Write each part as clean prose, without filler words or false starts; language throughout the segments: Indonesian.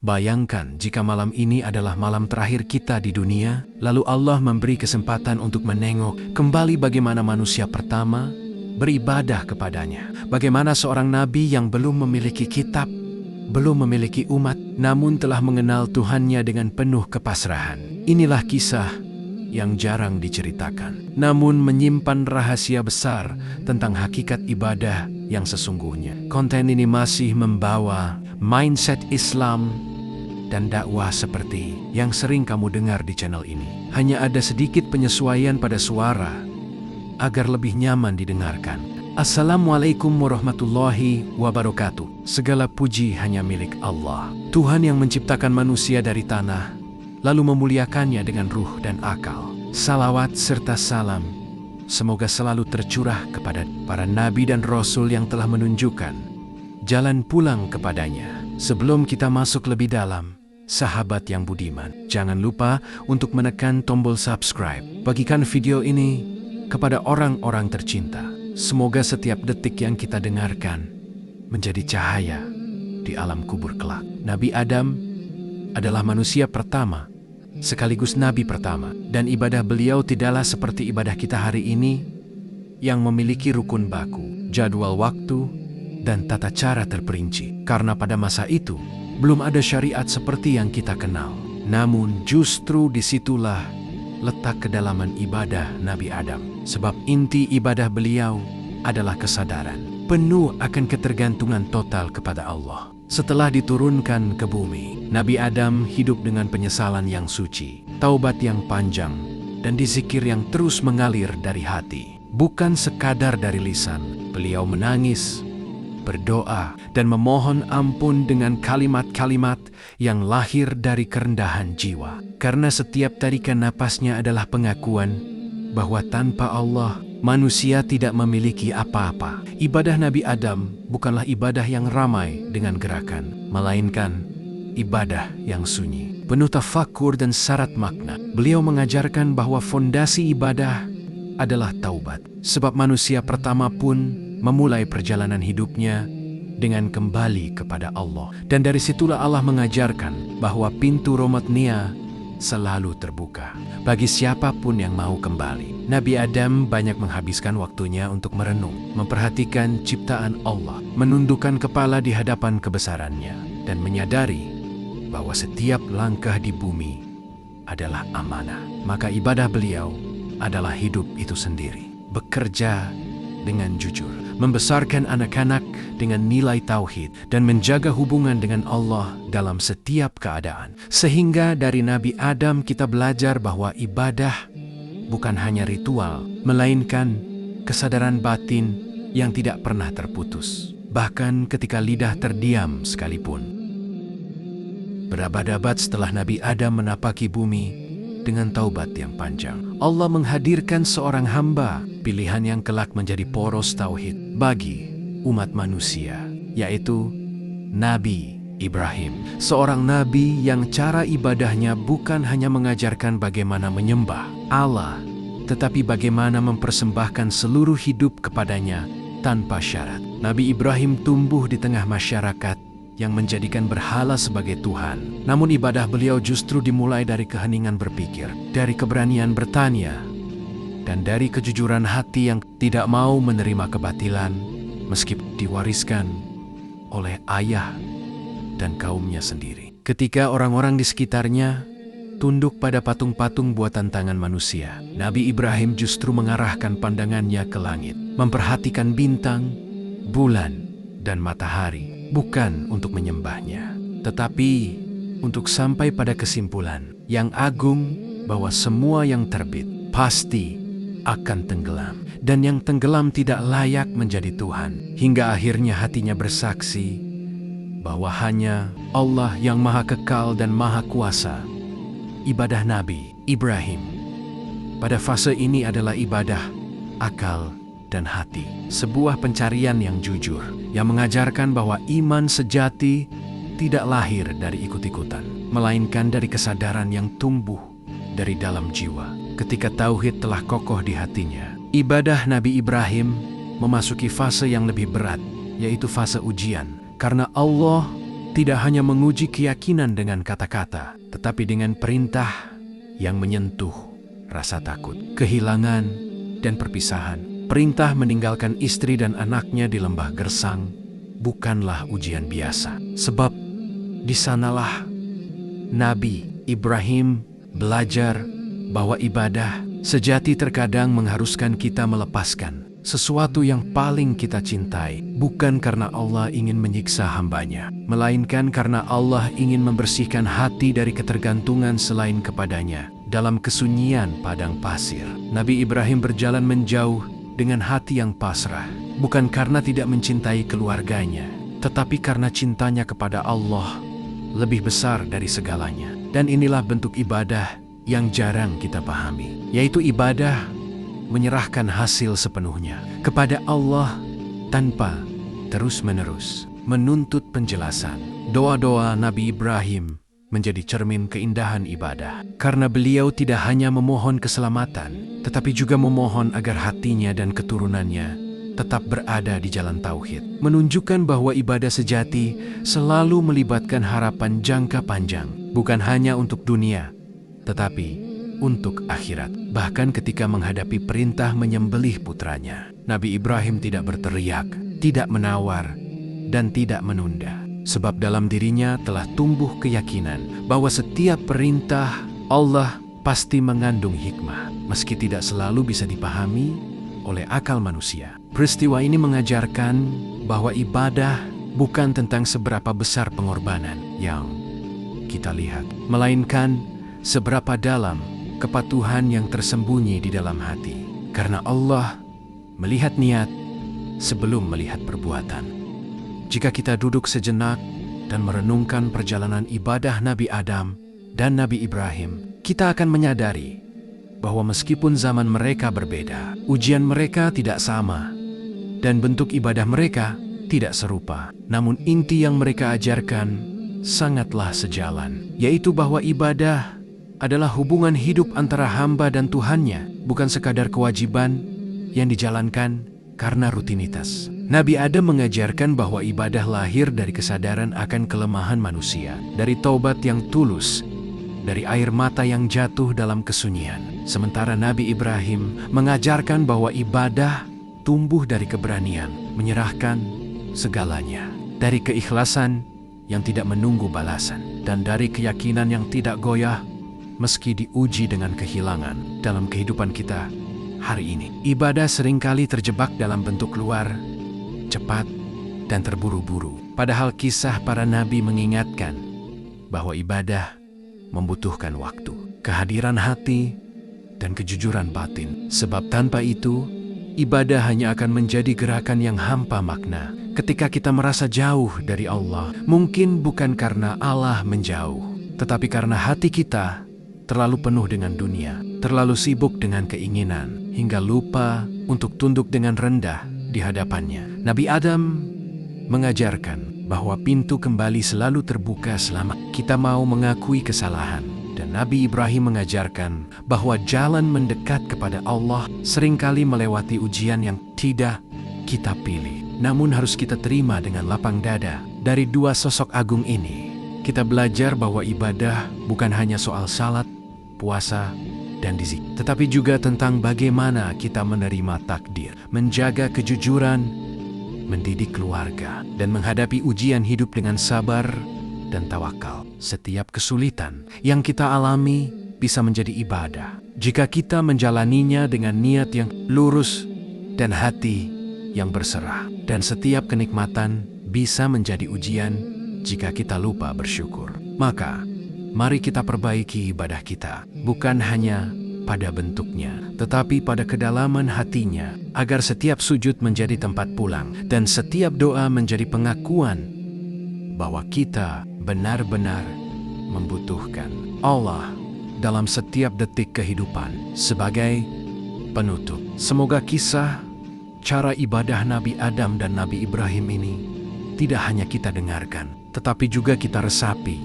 Bayangkan jika malam ini adalah malam terakhir kita di dunia, lalu Allah memberi kesempatan untuk menengok kembali bagaimana manusia pertama beribadah kepadanya. Bagaimana seorang nabi yang belum memiliki kitab, belum memiliki umat, namun telah mengenal Tuhannya dengan penuh kepasrahan. Inilah kisah yang jarang diceritakan, namun menyimpan rahasia besar tentang hakikat ibadah yang sesungguhnya. Konten ini masih membawa mindset Islam dan dakwah seperti yang sering kamu dengar di channel ini. Hanya ada sedikit penyesuaian pada suara agar lebih nyaman didengarkan. Assalamualaikum warahmatullahi wabarakatuh. Segala puji hanya milik Allah, Tuhan yang menciptakan manusia dari tanah, lalu memuliakannya dengan ruh dan akal. Salawat serta salam semoga selalu tercurah kepada para nabi dan rasul yang telah menunjukkan jalan pulang kepadanya. Sebelum kita masuk lebih dalam, sahabat yang budiman, jangan lupa untuk menekan tombol subscribe. Bagikan video ini kepada orang-orang tercinta. Semoga setiap detik yang kita dengarkan menjadi cahaya di alam kubur kelak. Nabi Adam adalah manusia pertama, sekaligus nabi pertama, dan ibadah beliau tidaklah seperti ibadah kita hari ini yang memiliki rukun baku, jadwal waktu, dan tata cara terperinci. Karena pada masa itu belum ada syariat seperti yang kita kenal. Namun justru disitulah letak kedalaman ibadah Nabi Adam. Sebab inti ibadah beliau adalah kesadaran penuh akan ketergantungan total kepada Allah. Setelah diturunkan ke bumi, Nabi Adam hidup dengan penyesalan yang suci, taubat yang panjang, dan zikir yang terus mengalir dari hati. Bukan sekadar dari lisan, beliau menangis, berdoa, dan memohon ampun dengan kalimat-kalimat yang lahir dari kerendahan jiwa. Karena setiap tarikan napasnya adalah pengakuan bahwa tanpa Allah, manusia tidak memiliki apa-apa. Ibadah Nabi Adam bukanlah ibadah yang ramai dengan gerakan, melainkan ibadah yang sunyi, penuh tafakur dan syarat makna. Beliau mengajarkan bahwa fondasi ibadah adalah taubat. Sebab manusia pertama pun memulai perjalanan hidupnya dengan kembali kepada Allah. Dan dari situlah Allah mengajarkan bahwa pintu rahmat-Nya selalu terbuka bagi siapapun yang mau kembali. Nabi Adam banyak menghabiskan waktunya untuk merenung, memperhatikan ciptaan Allah, menundukkan kepala di hadapan kebesarannya, dan menyadari bahwa setiap langkah di bumi adalah amanah. Maka ibadah beliau adalah hidup itu sendiri, bekerja dengan jujur, membesarkan anak-anak dengan nilai tauhid, dan menjaga hubungan dengan Allah dalam setiap keadaan. Sehingga dari Nabi Adam kita belajar bahwa ibadah bukan hanya ritual, melainkan kesadaran batin yang tidak pernah terputus. Bahkan ketika lidah terdiam sekalipun. Berabad-abad setelah Nabi Adam menapaki bumi dengan taubat yang panjang, Allah menghadirkan seorang hamba, pilihan yang kelak menjadi poros tauhid bagi umat manusia, yaitu Nabi Ibrahim. Seorang nabi yang cara ibadahnya bukan hanya mengajarkan bagaimana menyembah Allah, tetapi bagaimana mempersembahkan seluruh hidup kepadanya tanpa syarat. Nabi Ibrahim tumbuh di tengah masyarakat yang menjadikan berhala sebagai Tuhan. Namun ibadah beliau justru dimulai dari keheningan berpikir, dari keberanian bertanya, dan dari kejujuran hati yang tidak mau menerima kebatilan meski diwariskan oleh ayah dan kaumnya sendiri. Ketika orang-orang di sekitarnya tunduk pada patung-patung buatan tangan manusia, Nabi Ibrahim justru mengarahkan pandangannya ke langit, memperhatikan bintang, bulan, dan matahari. Bukan untuk menyembahnya, tetapi untuk sampai pada kesimpulan yang agung bahwa semua yang terbit pasti akan tenggelam, dan yang tenggelam tidak layak menjadi Tuhan. Hingga akhirnya hatinya bersaksi bahwa hanya Allah yang maha kekal dan maha kuasa. Ibadah Nabi Ibrahim pada fase ini adalah ibadah akal dan hati, sebuah pencarian yang jujur, yang mengajarkan bahwa iman sejati tidak lahir dari ikut-ikutan, melainkan dari kesadaran yang tumbuh dari dalam jiwa. Ketika tauhid telah kokoh di hatinya, ibadah Nabi Ibrahim memasuki fase yang lebih berat, yaitu fase ujian. Karena Allah tidak hanya menguji keyakinan dengan kata-kata, tetapi dengan perintah yang menyentuh rasa takut, kehilangan, dan perpisahan. Perintah meninggalkan istri dan anaknya di lembah gersang bukanlah ujian biasa. Sebab di sanalah Nabi Ibrahim belajar bahwa ibadah sejati terkadang mengharuskan kita melepaskan sesuatu yang paling kita cintai, bukan karena Allah ingin menyiksa hambanya, melainkan karena Allah ingin membersihkan hati dari ketergantungan selain kepadanya. Dalam kesunyian padang pasir, Nabi Ibrahim berjalan menjauh dengan hati yang pasrah, bukan karena tidak mencintai keluarganya, tetapi karena cintanya kepada Allah lebih besar dari segalanya. Dan inilah bentuk ibadah yang jarang kita pahami, yaitu ibadah menyerahkan hasil sepenuhnya kepada Allah tanpa terus-menerus menuntut penjelasan. Doa-doa Nabi Ibrahim menjadi cermin keindahan ibadah, karena beliau tidak hanya memohon keselamatan, tetapi juga memohon agar hatinya dan keturunannya tetap berada di jalan tauhid, menunjukkan bahwa ibadah sejati selalu melibatkan harapan jangka panjang, bukan hanya untuk dunia, tetapi untuk akhirat. Bahkan ketika menghadapi perintah menyembelih putranya, Nabi Ibrahim tidak berteriak, tidak menawar, dan tidak menunda. Sebab dalam dirinya telah tumbuh keyakinan bahwa setiap perintah Allah pasti mengandung hikmah, meski tidak selalu bisa dipahami oleh akal manusia. Peristiwa ini mengajarkan bahwa ibadah bukan tentang seberapa besar pengorbanan yang kita lihat, melainkan seberapa dalam kepatuhan yang tersembunyi di dalam hati. Karena Allah melihat niat sebelum melihat perbuatan. Jika kita duduk sejenak dan merenungkan perjalanan ibadah Nabi Adam dan Nabi Ibrahim, kita akan menyadari bahwa meskipun zaman mereka berbeda, ujian mereka tidak sama, dan bentuk ibadah mereka tidak serupa. Namun inti yang mereka ajarkan sangatlah sejalan, yaitu bahwa ibadah adalah hubungan hidup antara hamba dan Tuhannya, bukan sekadar kewajiban yang dijalankan karena rutinitas. Nabi Adam mengajarkan bahwa ibadah lahir dari kesadaran akan kelemahan manusia, dari taubat yang tulus, dari air mata yang jatuh dalam kesunyian. Sementara Nabi Ibrahim mengajarkan bahwa ibadah tumbuh dari keberanian, menyerahkan segalanya, dari keikhlasan yang tidak menunggu balasan, dan dari keyakinan yang tidak goyah meski diuji dengan kehilangan. Dalam kehidupan kita hari ini, ibadah seringkali terjebak dalam bentuk luar, cepat, dan terburu-buru. Padahal kisah para nabi mengingatkan bahwa ibadah membutuhkan waktu, kehadiran hati, dan kejujuran batin. Sebab tanpa itu, ibadah hanya akan menjadi gerakan yang hampa makna. Ketika kita merasa jauh dari Allah, mungkin bukan karena Allah menjauh, tetapi karena hati kita terlalu penuh dengan dunia, terlalu sibuk dengan keinginan, hingga lupa untuk tunduk dengan rendah di hadapannya. Nabi Adam mengajarkan bahwa pintu kembali selalu terbuka selama kita mau mengakui kesalahan. Dan Nabi Ibrahim mengajarkan bahwa jalan mendekat kepada Allah seringkali melewati ujian yang tidak kita pilih, namun harus kita terima dengan lapang dada. Dari dua sosok agung ini, kita belajar bahwa ibadah bukan hanya soal salat, puasa, dan zikir, tetapi juga tentang bagaimana kita menerima takdir, menjaga kejujuran, mendidik keluarga, dan menghadapi ujian hidup dengan sabar dan tawakal. Setiap kesulitan yang kita alami bisa menjadi ibadah jika kita menjalaninya dengan niat yang lurus dan hati yang berserah. Dan setiap kenikmatan bisa menjadi ujian jika kita lupa bersyukur. Maka, mari kita perbaiki ibadah kita, bukan hanya pada bentuknya, tetapi pada kedalaman hatinya, agar setiap sujud menjadi tempat pulang, dan setiap doa menjadi pengakuan bahwa kita benar-benar membutuhkan Allah dalam setiap detik kehidupan sebagai penutup. Semoga kisah cara ibadah Nabi Adam dan Nabi Ibrahim ini tidak hanya kita dengarkan, tetapi juga kita resapi,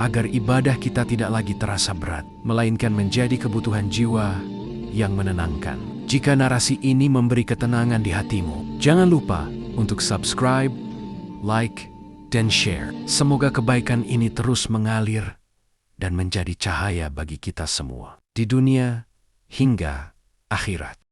agar ibadah kita tidak lagi terasa berat, melainkan menjadi kebutuhan jiwa yang menenangkan. Jika narasi ini memberi ketenangan di hatimu, jangan lupa untuk subscribe, like, dan share. Semoga kebaikan ini terus mengalir dan menjadi cahaya bagi kita semua di dunia hingga akhirat.